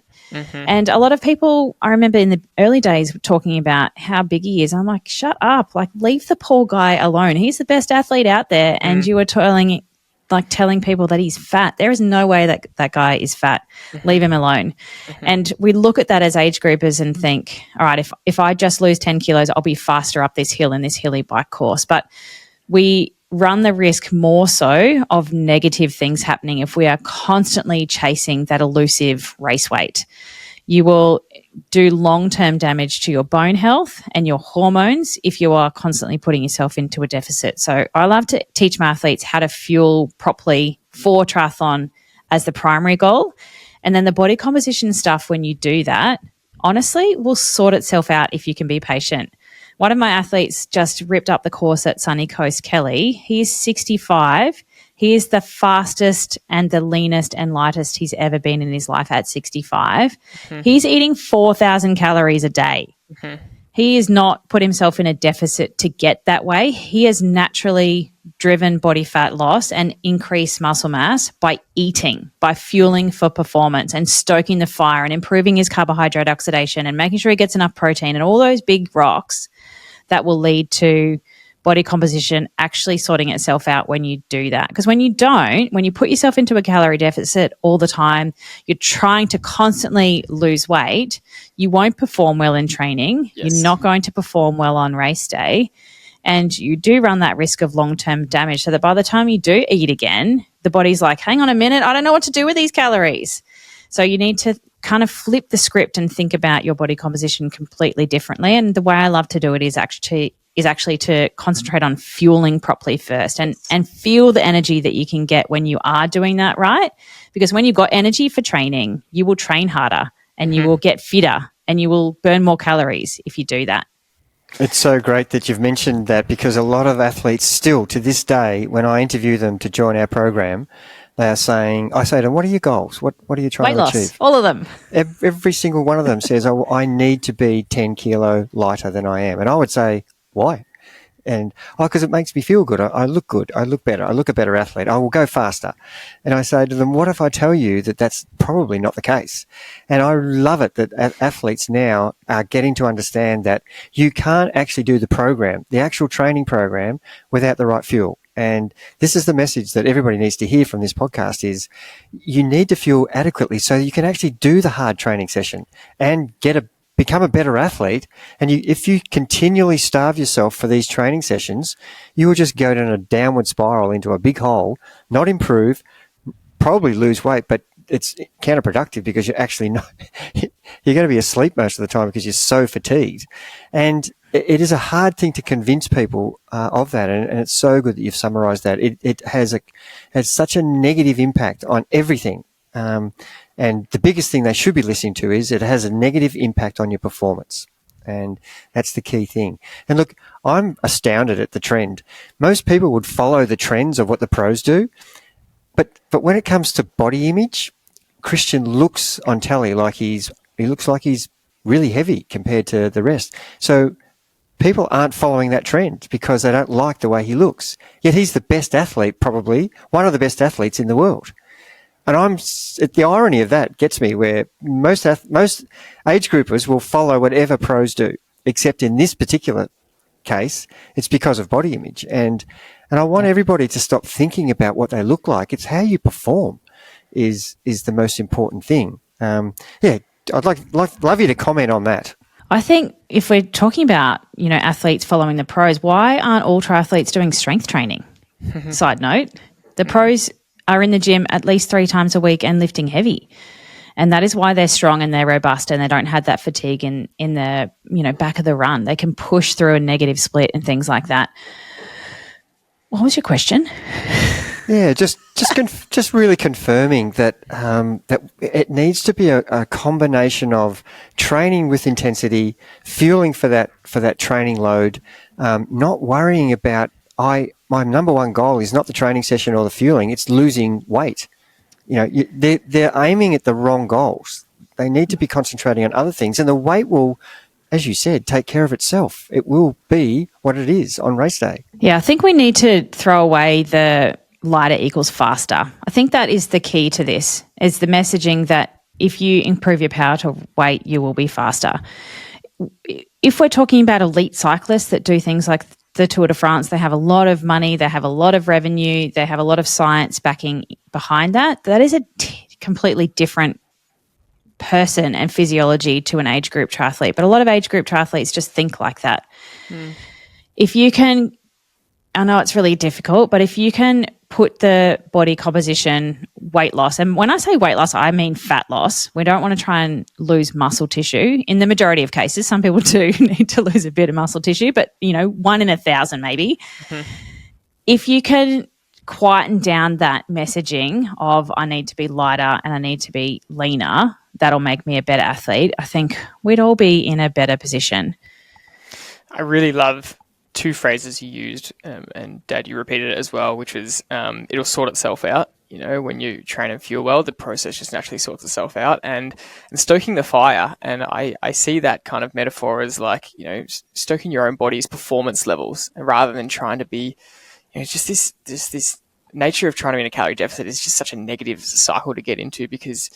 And a lot of people, I remember in the early days talking about how big he is. I'm like, shut up. Like, leave the poor guy alone. He's the best athlete out there. And you are telling people that he's fat. There is no way that guy is fat. Leave him alone. And we look at that as age groupers and think, all right, if I just lose 10 kilos, I'll be faster up this hill in this hilly bike course. But we run the risk more so of negative things happening if we are constantly chasing that elusive race weight. You will do long-term damage to your bone health and your hormones if you are constantly putting yourself into a deficit. So I love to teach my athletes how to fuel properly for triathlon as the primary goal. And then the body composition stuff, when you do that, honestly, will sort itself out if you can be patient. One of my athletes just ripped up the course at Sunny Coast, Kelly. He's 65. He is the fastest and the leanest and lightest he's ever been in his life at 65. He's eating 4,000 calories a day. He has not put himself in a deficit to get that way. He has naturally driven body fat loss and increased muscle mass by eating, by fueling for performance and stoking the fire and improving his carbohydrate oxidation and making sure he gets enough protein and all those big rocks that will lead to body composition actually sorting itself out when you do that. Because when you don't, when you put yourself into a calorie deficit all the time, you're trying to constantly lose weight, you won't perform well in training. Yes. You're not going to perform well on race day. And you do run that risk of long-term damage, so that by the time you do eat again, the body's like, hang on a minute, I don't know what to do with these calories. So you need to kind of flip the script and think about your body composition completely differently. And the way I love to do it is actually to concentrate on fueling properly first and feel the energy that you can get when you are doing that right. Because when you've got energy for training, you will train harder and you will get fitter and you will burn more calories if you do that. It's so great that you've mentioned that, because a lot of athletes still to this day, when I interview them to join our program, they are saying, I say to them, what are your goals? What are you trying to achieve? All of them. Every single one of them says, oh, I need to be 10 kilo lighter than I am. And I would say, why? And, because it makes me feel good. I look good. I look better. I look a better athlete. I will go faster. And I say to them, what if I tell you that that's probably not the case? And I love it that athletes now are getting to understand that you can't actually do the program, the actual training program, without the right fuel. And this is the message that everybody needs to hear from this podcast: is you need to fuel adequately so you can actually do the hard training session and become a better athlete. And if you continually starve yourself for these training sessions, you will just go down a downward spiral into a big hole, not improve, probably lose weight, but it's counterproductive because you're actually not, you're going to be asleep most of the time because you're so fatigued. And it is a hard thing to convince people of that, and it's so good that you've summarised that. It has such a negative impact on everything, and the biggest thing they should be listening to is it has a negative impact on your performance, and that's the key thing. And look, I'm astounded at the trend. Most people would follow the trends of what the pros do, but when it comes to body image, Christian looks on telly like he looks like he's really heavy compared to the rest. So people aren't following that trend because they don't like the way he looks. Yet he's the best athlete, probably one of the best athletes in the world. And the irony of that gets me, where most age groupers will follow whatever pros do, except in this particular case, it's because of body image. And I want everybody to stop thinking about what they look like. It's how you perform is the most important thing. I'd love you to comment on that. I think if we're talking about, athletes following the pros, why aren't all triathletes doing strength training? Side note, the pros are in the gym at least 3 times a week and lifting heavy. And that is why they're strong and they're robust and they don't have that fatigue in the, back of the run. They can push through a negative split and things like that. What was your question? Yeah, just really confirming that that it needs to be a combination of training with intensity, fueling for that training load, not worrying about my number one goal is not the training session or the fueling; it's losing weight. They're aiming at the wrong goals. They need to be concentrating on other things, and the weight will, as you said, take care of itself. It will be what it is on race day. Yeah, I think we need to throw away the lighter equals faster. I think that is the key to this, is the messaging that if you improve your power to weight, you will be faster. If we're talking about elite cyclists that do things like the Tour de France, they have a lot of money, they have a lot of revenue, they have a lot of science backing behind that. That is a completely different person and physiology to an age group triathlete. But a lot of age group triathletes just think like that. If you can, I know it's really difficult, but if you can put the body composition, weight loss, and when I say weight loss, I mean fat loss. We don't want to try and lose muscle tissue. In the majority of cases, some people do need to lose a bit of muscle tissue, but 1 in 1,000 maybe. If you can quieten down that messaging of I need to be lighter and I need to be leaner, that'll make me a better athlete, I think we'd all be in a better position. I really love 2 phrases you used, and Dad, you repeated it as well, which is it'll sort itself out. When you train and fuel well, the process just naturally sorts itself out, and stoking the fire. And I see that kind of metaphor as like, stoking your own body's performance levels rather than trying to be, just this nature of trying to be in a calorie deficit is just such a negative cycle to get into, because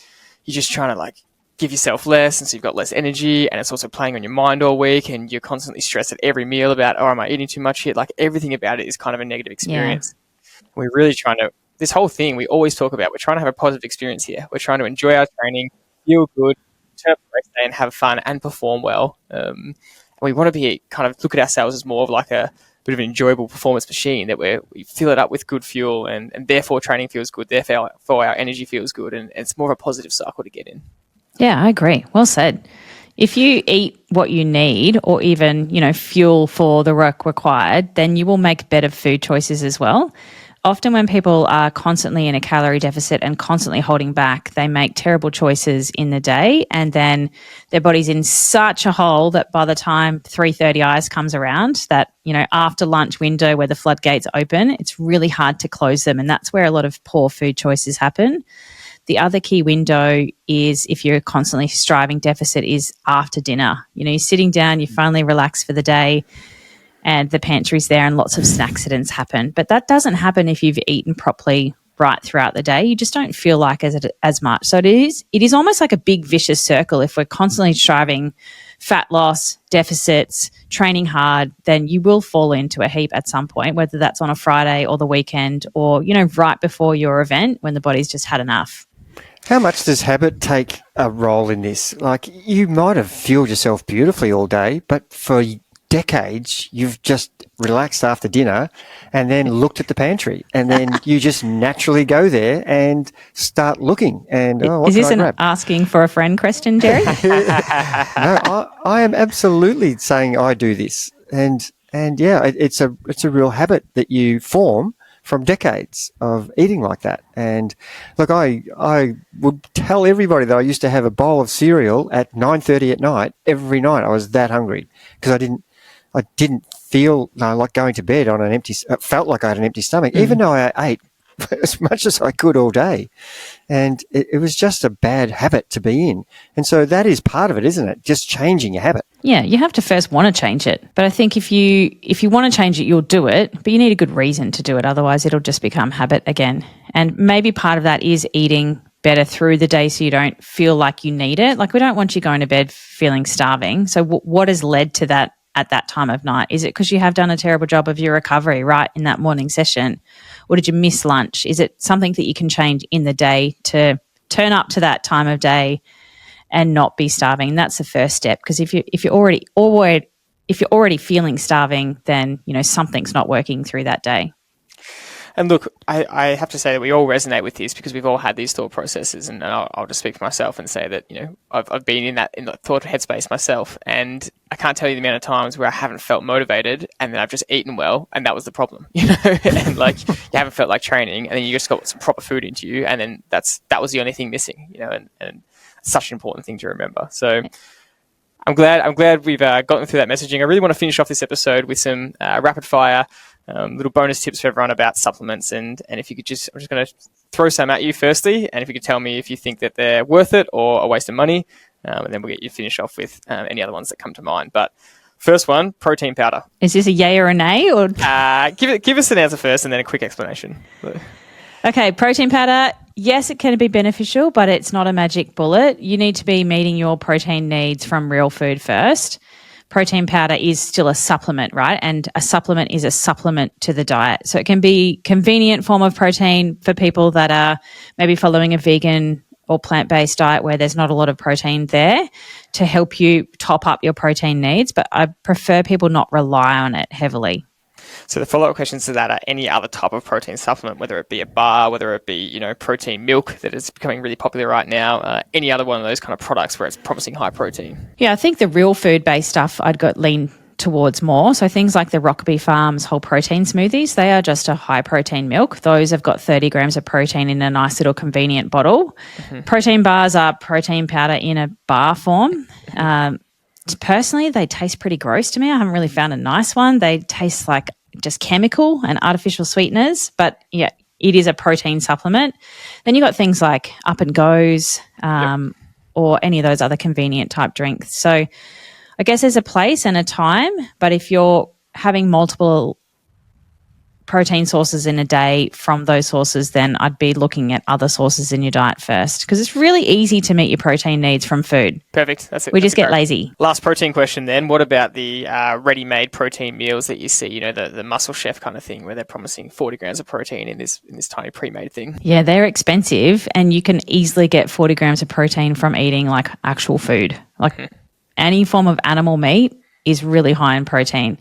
you're just trying to give yourself less, and so you've got less energy, and it's also playing on your mind all week, and you're constantly stressed at every meal about, am I eating too much here? Everything about it is kind of a negative experience. Yeah. We're really trying to, this whole thing we always talk about, we're trying to have a positive experience here. We're trying to enjoy our training, feel good, turn up the race day and have fun and perform well. We want to be kind of look at ourselves as more of like a bit of an enjoyable performance machine, that we fill it up with good fuel, and therefore training feels good, therefore our energy feels good, and it's more of a positive cycle to get in. Yeah, I agree. Well said. If you eat what you need, or even, fuel for the work required, then you will make better food choices as well. Often when people are constantly in a calorie deficit and constantly holding back, they make terrible choices in the day, and then their body's in such a hole that by the time 3:30 eyes comes around, that, after lunch window where the floodgates open, it's really hard to close them. And that's where a lot of poor food choices happen. The other key window is, if you're constantly striving deficit, is after dinner. You're sitting down, you finally relax for the day, and the pantry's there and lots of snack accidents happen. But that doesn't happen if you've eaten properly right throughout the day. You just don't feel like as much. So it is almost like a big vicious circle. If we're constantly striving fat loss, deficits, training hard, then you will fall into a heap at some point, whether that's on a Friday or the weekend, or, right before your event when the body's just had enough. How much does habit take a role in this? You might have fueled yourself beautifully all day, but for decades, you've just relaxed after dinner and then looked at the pantry, and then you just naturally go there and start looking. And what Is this can I an grab? asking for a friend question, Jerry? No, I am absolutely saying I do this, and yeah, it's a real habit that you form from decades of eating like that. And look, I would tell everybody that I used to have a bowl of cereal at 9:30 at night every night. I was that hungry because I didn't feel like going to bed on an empty. It felt like I had an empty stomach, even though I ate as much as I could all day. And it was just a bad habit to be in. And so that is part of it, isn't it? Just changing your habit. Yeah, you have to first want to change it. But I think if you want to change it, you'll do it, but you need a good reason to do it. Otherwise, it'll just become habit again. And maybe part of that is eating better through the day so you don't feel like you need it. Like, we don't want you going to bed feeling starving. So what has led to that at that time of night? Is it because you have done a terrible job of your recovery right in that morning session? Or did you miss lunch? Is it something that you can change in the day to turn up to that time of day and not be starving? And that's the first step, because if you're already feeling starving, then something's not working through that day. And look, I have to say that we all resonate with this because we've all had these thought processes, and I'll just speak for myself and say that I've been in that thought headspace myself, and I can't tell you the amount of times where I haven't felt motivated and then I've just eaten well, and that was the problem, and like you haven't felt like training, and then you just got some proper food into you, and then that was the only thing missing, and it's such an important thing to remember. So I'm glad we've gotten through that messaging. I really want to finish off this episode with some rapid fire little bonus tips for everyone about supplements, and if you could I'm just going to throw some at you firstly, and if you could tell me if you think that they're worth it or a waste of money, and then we'll get you to finish off with any other ones that come to mind. But first one, protein powder. Is this a yay or a nay? Or give us an answer first, and then a quick explanation. Okay, protein powder. Yes, it can be beneficial, but it's not a magic bullet. You need to be meeting your protein needs from real food first. Protein powder is still a supplement, right? And a supplement is a supplement to the diet. So it can be a convenient form of protein for people that are maybe following a vegan or plant-based diet where there's not a lot of protein there to help you top up your protein needs. But I prefer people not rely on it heavily. So the follow-up questions to that are any other type of protein supplement, whether it be a bar, whether it be, protein milk that is becoming really popular right now, any other one of those kind of products where it's promising high protein. Yeah, I think the real food-based stuff I'd lean towards more. So things like the Rockaby Farms whole protein smoothies, they are just a high protein milk. Those have got 30 grams of protein in a nice little convenient bottle. Mm-hmm. Protein bars are protein powder in a bar form. Personally, they taste pretty gross to me. I haven't really found a nice one. They taste like just chemical and artificial sweeteners, but yeah, it is a protein supplement. Then you got things like Up and Goes or any of those other convenient type drinks. So I guess there's a place and a time, but if you're having multiple protein sources in a day from those sources, then I'd be looking at other sources in your diet first, because it's really easy to meet your protein needs from food. Perfect. That's it. We just get lazy. Last protein question then. What about the ready-made protein meals that you see, the Muscle Chef kind of thing where they're promising 40 grams of protein in this tiny pre-made thing? Yeah, they're expensive, and you can easily get 40 grams of protein from eating like actual food. Like any form of animal meat is really high in protein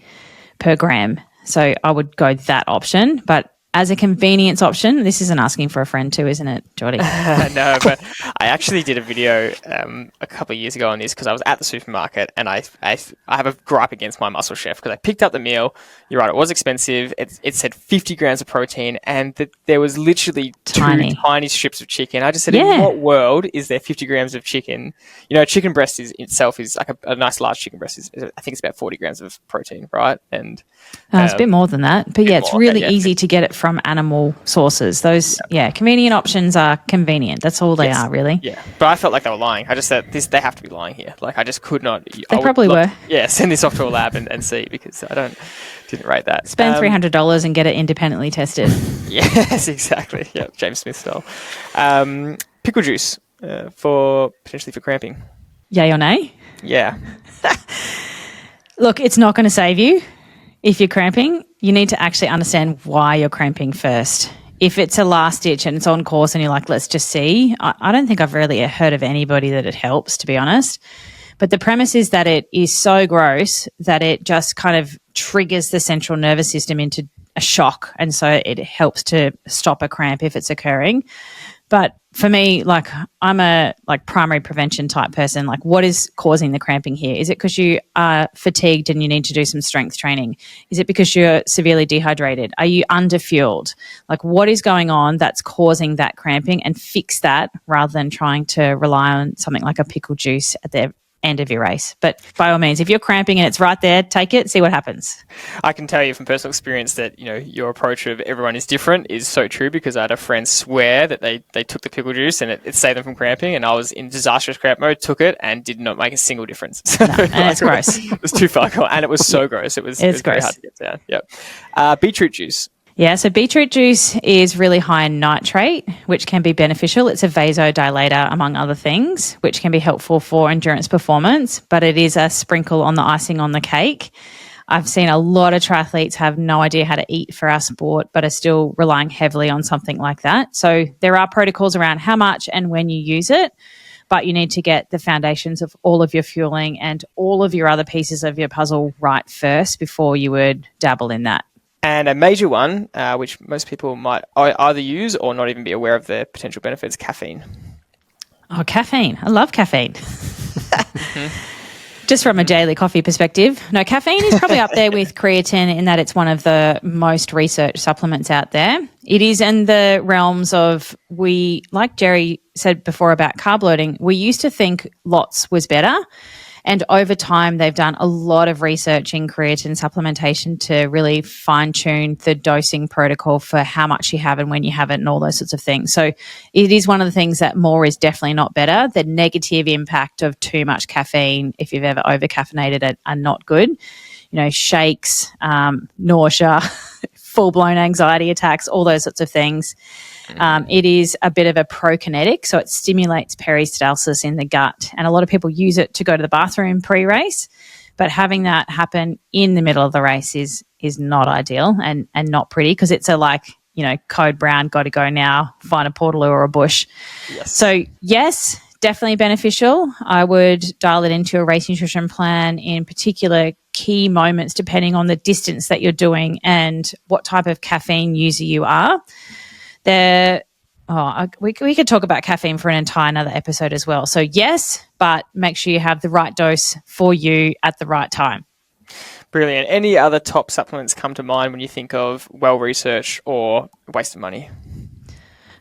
per gram. So I would go that option. But as a convenience option, this isn't asking for a friend too, isn't it, Jordy? No, but I actually did a video a couple of years ago on this because I was at the supermarket, and I have a gripe against my Muscle Chef because I picked up the meal. You're right, it was expensive. It said 50 grams of protein, and there was literally two tiny strips of chicken. I just said, in what world is there 50 grams of chicken? Chicken breast itself is like a nice large chicken breast. I think it's about 40 grams of protein, right? And it's a bit more than that. But yeah, it's really easy to get it from animal sources. Those, convenient options are convenient. That's all they are, really. Yeah, but I felt like they were lying. I just said, they have to be lying here. Like, I just could not. They probably were. Yeah, send this off to a lab and see, because I didn't rate that. Spend $300 and get it independently tested. Yes, exactly. Yeah, James Smith style. Pickle juice potentially for cramping. Yay or nay? Yeah. Look, it's not going to save you. If you're cramping, you need to actually understand why you're cramping first. If it's a last ditch and it's on course and you're like, let's just see, I don't think I've really heard of anybody that it helps, to be honest. But the premise is that it is so gross that it just kind of triggers the central nervous system into a shock, and so it helps to stop a cramp if it's occurring. But for me, like, I'm a primary prevention type person. Like, what is causing the cramping here? Is it because you are fatigued and you need to do some strength training? Is it because you're severely dehydrated? Are you underfueled? Like, what is going on that's causing that cramping, and fix that rather than trying to rely on something like a pickle juice at the end of your race. But by all means, if you're cramping and it's right there, take it, see what happens. I can tell you from personal experience that, you know, your approach of everyone is different is so true, because I had a friend swear that they took the pickle juice and it saved them from cramping, and I was in disastrous cramp mode, took it, and did not make a single difference. No, and it's gross. It was too far gone, and it was so gross. It was gross. Very hard to get down. Yep. Beetroot juice. Yeah, so beetroot juice is really high in nitrate, which can be beneficial. It's a vasodilator, among other things, which can be helpful for endurance performance, but it is a sprinkle on the icing on the cake. I've seen a lot of triathletes have no idea how to eat for our sport, but are still relying heavily on something like that. So there are protocols around how much and when you use it, but you need to get the foundations of all of your fueling and all of your other pieces of your puzzle right first before you would dabble in that. And a major one, which most people might either use or not even be aware of the potential benefits, caffeine. Oh, caffeine. I love caffeine. Just from a daily coffee perspective. No, caffeine is probably up there with creatine in that it's one of the most researched supplements out there. It is in the realms of, like Jerry said before about carb loading, we used to think lots was better. And over time, they've done a lot of research in creatine supplementation to really fine-tune the dosing protocol for how much you have and when you have it and all those sorts of things. So it is one of the things that more is definitely not better. The negative impact of too much caffeine, if you've ever over-caffeinated it, are not good. You know, shakes, nausea, full-blown anxiety attacks, all those sorts of things. It is a bit of a prokinetic, so it stimulates peristalsis in the gut, and a lot of people use it to go to the bathroom pre-race, but having that happen in the middle of the race is not ideal and not pretty, because it's code brown, got to go now, find a portaloo or a bush. Yes. So yes, definitely beneficial. I would dial it into a race nutrition plan in particular key moments depending on the distance that you're doing and what type of caffeine user you are. We could talk about caffeine for an entire another episode as well. So yes, but make sure you have the right dose for you at the right time. Brilliant. Any other top supplements come to mind when you think of well-researched or a waste of money?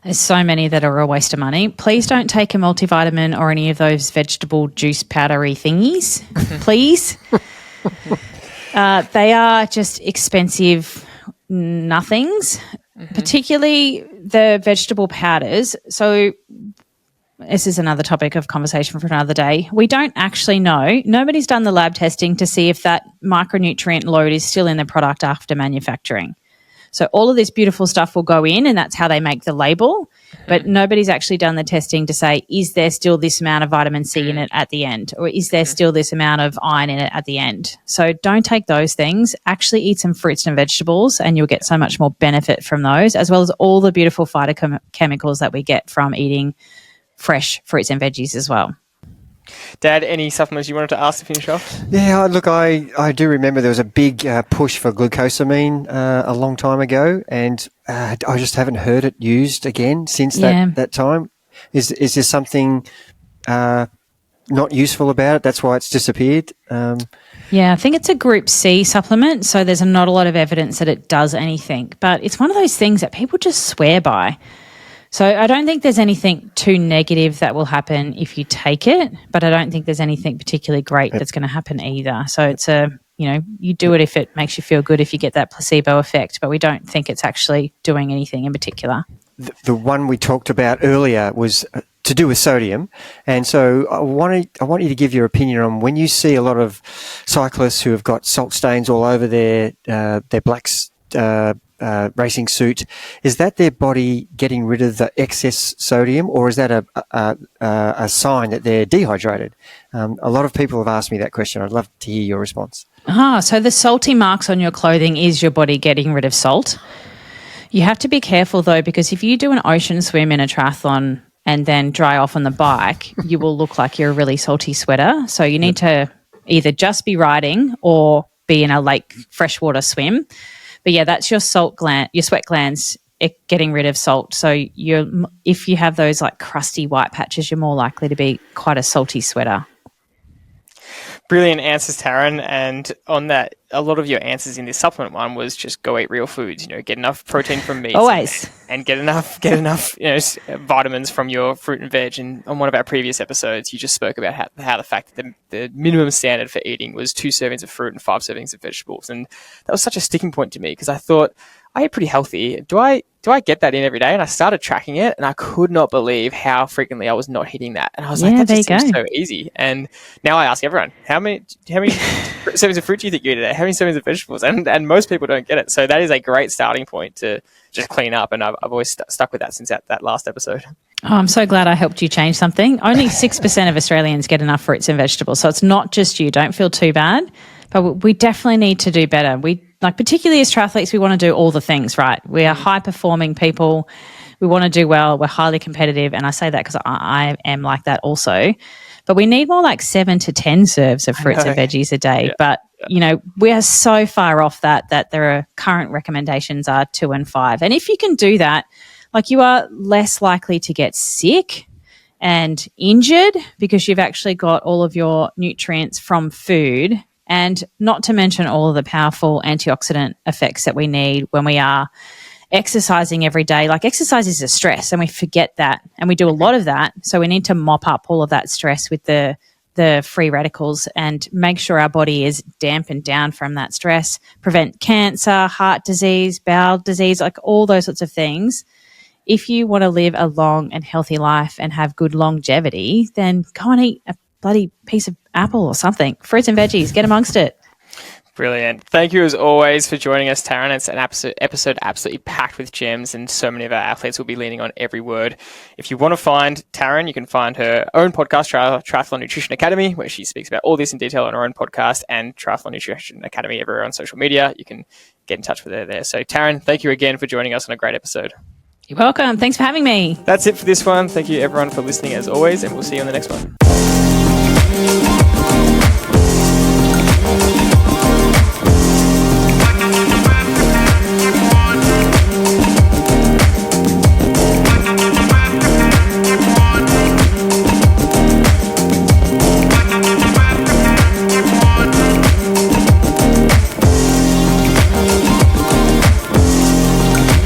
There's so many that are a waste of money. Please don't take a multivitamin or any of those vegetable juice powdery thingies, please. They are just expensive nothings. Particularly the vegetable powders. So this is another topic of conversation for another day. We don't actually know. Nobody's done the lab testing to see if that micronutrient load is still in the product after manufacturing. So all of this beautiful stuff will go in, and that's how they make the label. But nobody's actually done the testing to say, is there still this amount of vitamin C in it at the end? Or is there still this amount of iron in it at the end? So don't take those things. Actually eat some fruits and vegetables, and you'll get so much more benefit from those, as well as all the beautiful phytochemicals that we get from eating fresh fruits and veggies as well. Dad, any supplements you wanted to ask to finish off? Yeah, look, I do remember there was a big push for glucosamine a long time ago, and I just haven't heard it used again since that time. Is there something not useful about it? That's why it's disappeared? Yeah, I think it's a group C supplement, so there's not a lot of evidence that it does anything. But it's one of those things that people just swear by. So I don't think there's anything too negative that will happen if you take it, but I don't think there's anything particularly great that's going to happen either. So it's you do it if it makes you feel good, if you get that placebo effect, but we don't think it's actually doing anything in particular. The one we talked about earlier was to do with sodium, and so I want you to give your opinion on when you see a lot of cyclists who have got salt stains all over their black racing suit. Is that their body getting rid of the excess sodium, or is that a sign that they're dehydrated? A lot of people have asked me that question. I'd love to hear your response. So the salty marks on your clothing is your body getting rid of salt. You have to be careful though, because if you do an ocean swim in a triathlon, and then dry off on the bike, you will look like you're a really salty sweater. So you need to either just be riding or be in a lake freshwater swim. But yeah, that's your salt gland, your sweat glands getting rid of salt. So if you have those like crusty white patches, you're more likely to be quite a salty sweater. Brilliant answers, Taryn. And on that, a lot of your answers in this supplement one was just go eat real foods. Get enough protein from meat, always, and get enough vitamins from your fruit and veg. And on one of our previous episodes, you just spoke about how the fact that the minimum standard for eating was 2 servings of fruit and 5 servings of vegetables, and that was such a sticking point to me because I thought I eat pretty healthy. Do I get that in every day? And I started tracking it, and I could not believe how frequently I was not hitting that. And I was like, that just seems so easy. And now I ask everyone, how many servings of fruit do you think you eat a day? How many servings of vegetables? And most people don't get it. So that is a great starting point to just clean up. And I've always stuck with that since that last episode. Oh, I'm so glad I helped you change something. Only 6% of Australians get enough fruits and vegetables. So it's not just you. Don't feel too bad. But we definitely need to do better. Particularly as triathletes, we want to do all the things, right? We are high-performing people. We want to do well. We're highly competitive. And I say that because I am like that also. But we need more like 7 to 10 serves of fruits and veggies a day. But, we are so far off that there are current recommendations are 2 and 5. And if you can do that, you are less likely to get sick and injured because you've actually got all of your nutrients from food, and not to mention all of the powerful antioxidant effects that we need when we are exercising every day. Exercise is a stress, and we forget that, and we do a lot of that. So we need to mop up all of that stress with the free radicals and make sure our body is dampened down from that stress, prevent cancer, heart disease, bowel disease, all those sorts of things. If you want to live a long and healthy life and have good longevity, then go and eat a bloody piece of apple or something. Fruits and veggies, get amongst it. Brilliant. Thank you as always for joining us, Taryn. It's an episode absolutely packed with gems, and so many of our athletes will be leaning on every word. If you want to find Taryn, you can find her own podcast, Triathlon Nutrition Academy, where she speaks about all this in detail on her own podcast, and Triathlon Nutrition Academy everywhere on social media. You can get in touch with her there. So Taryn, thank you again for joining us on a great episode. You're welcome. Thanks for having me. That's it for this one. Thank you everyone for listening as always, and we'll see you on the next one.